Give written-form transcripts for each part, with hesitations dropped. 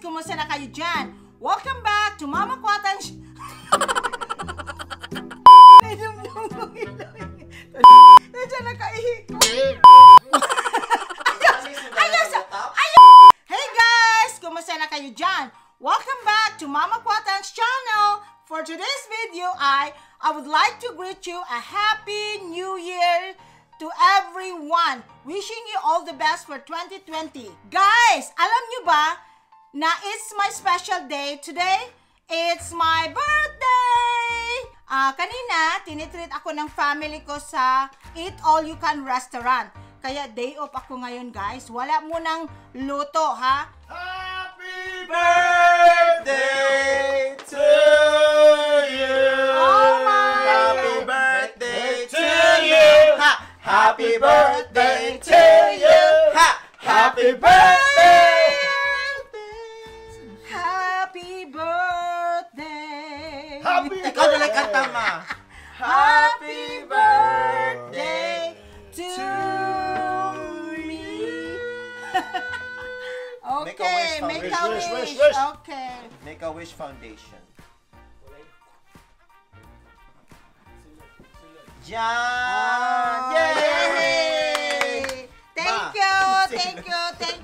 Kumusta na kayo dyan? Welcome back to Mama Quatan's... Nandiyan nakaihi ko. Hey guys! Kumusta na kayo dyan? Welcome back to Mama Quatan's channel. For today's video, I would like to greet you a Happy New Year to everyone. Wishing you all the best for 2020. Guys, alam nyo ba na it's my special day today? It's my birthday! Kanina, tinitreat ako ng family ko sa Eat All You Can restaurant. Kaya day off ako ngayon, guys. Wala munang luto, ha? Happy birthday to you! Oh my Happy God. birthday to you! Ha! Happy birthday to you! Ha! Happy birthday! Happy birthday! Ikaw na lang kanta, ma! Happy birthday to me! Okay, make a wish. Okay. Make a Wish Foundation. Jan! Yay! Thank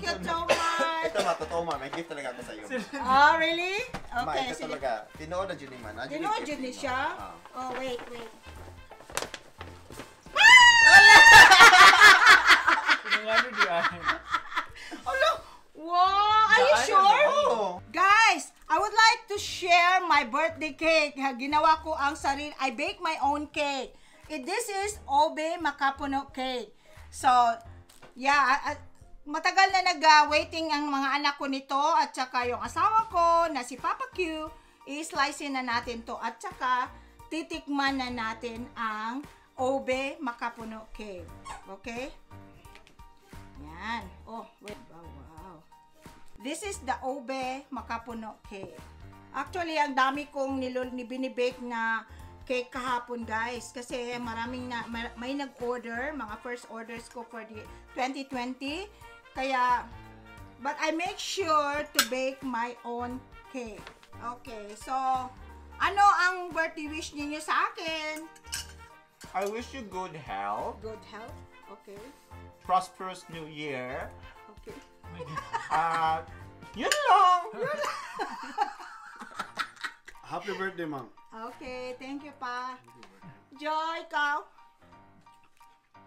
you so much. Ito ma, totoo ma, may gift talaga ako sa iyo. Oh, really? Ma, Okay, ito sige. talaga. Tinood na dyan ni man. Tinood dyan ni siya? Oh, wait. Wow, are you sure? Oo. Guys, I would like to share my birthday cake. Ginawa ko ang sarili. I bake my own cake. This is Obe Makapuno cake. So, yeah, matagal na nag-waiting ang mga anak ko nito at saka yung asawa ko na si Papa Q. I-slice na natin to at saka titikman na natin ang Obe Makapuno cake. Okay? Yan. Oh, wait. Wow. This is the Obe Makapuno cake. Actually, ang dami kong binibake na cake kahapon, guys. Kasi may nag-order, mga first orders ko for the 2020. Kaya, but I make sure to bake my own cake. Okay, so, ano ang birthday wish niyo sa akin? I wish you good health, Good health. Okay. prosperous new year. Okay. Yun lang. Happy birthday, ma'am. Okay, thank you pa. Joy, ikaw?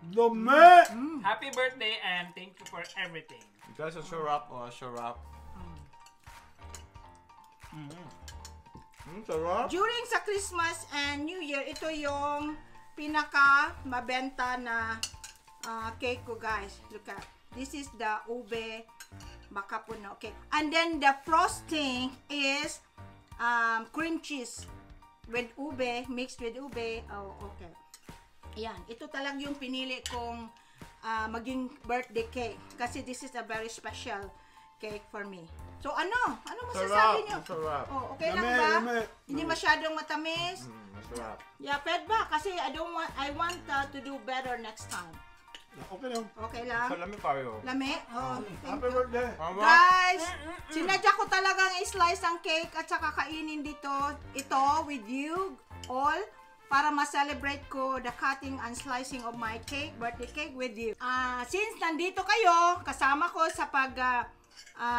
Dami! Happy birthday and thank you for everything. You guys are sarap. Sarap. Sarap. During sa Christmas and New Year, ito yung pinaka mabenta na cake ko, guys. Look at, this is the Ube Makapuno cake. And then the frosting is cream cheese with ube, mixed with ube. Oh, okay. Ayan, ito talaga yung pinili kong maging birthday cake. Kasi this is a very special cake for me. So ano? Ano masasabi nyo? Sarap. Oh, okay lang Lami, ba? lami. Hindi masyadong matamis? Masarap. Yeah, pwede ba? Kasi I want to do better next time. Okay lang. Okay lang? Salami tayo. Lami? Oh, thank Happy you. birthday. Guys, sinadya ko talagang i-slice ang cake at saka kainin ito with you all para ma-celebrate ko the cutting and slicing of my cake, birthday cake with you. Since nandito kayo, kasama ko sa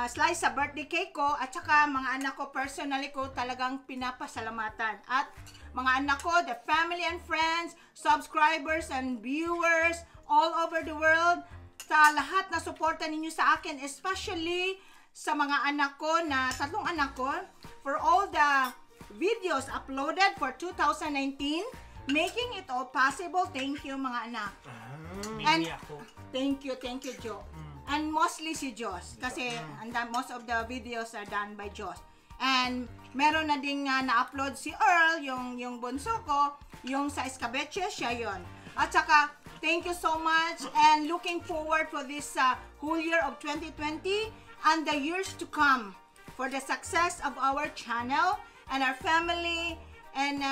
slice sa birthday cake ko at saka mga anak ko, personally ko talagang pinapasalamatan. At mga anak ko, the family and friends, subscribers and viewers all over the world, sa lahat na suporta ninyo sa akin, especially sa mga anak ko na, 3 anak ko, for all the videos uploaded for 2019, making it all possible. Thank you, mga anak. And Mini ako. thank you, Jo. And mostly si Jos. Kasi most of the videos are done by Jos. And meron na ding na-upload si Earl, yung bunso ko, yung sa Escabeche, siya yon. At saka, thank you so much and looking forward for this whole year of 2020 and the years to come for the success of our channel and our family and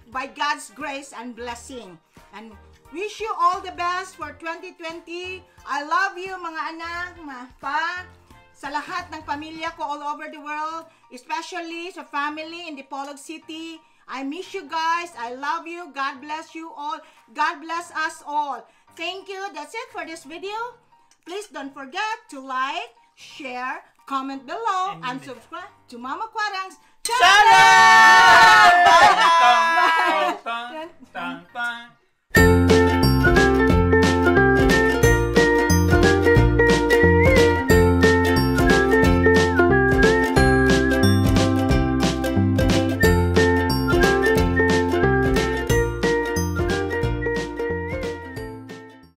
by God's grace and blessing. And wish you all the best for 2020. I love you, mga anak, pa. sa lahat ng pamilya ko all over the world, especially sa family in Dipolog City. I miss you guys. I love you. God bless you all. God bless us all. Thank you. That's it for this video. Please don't forget to like, share, comment below, and subscribe to Mama Kwarang's channel!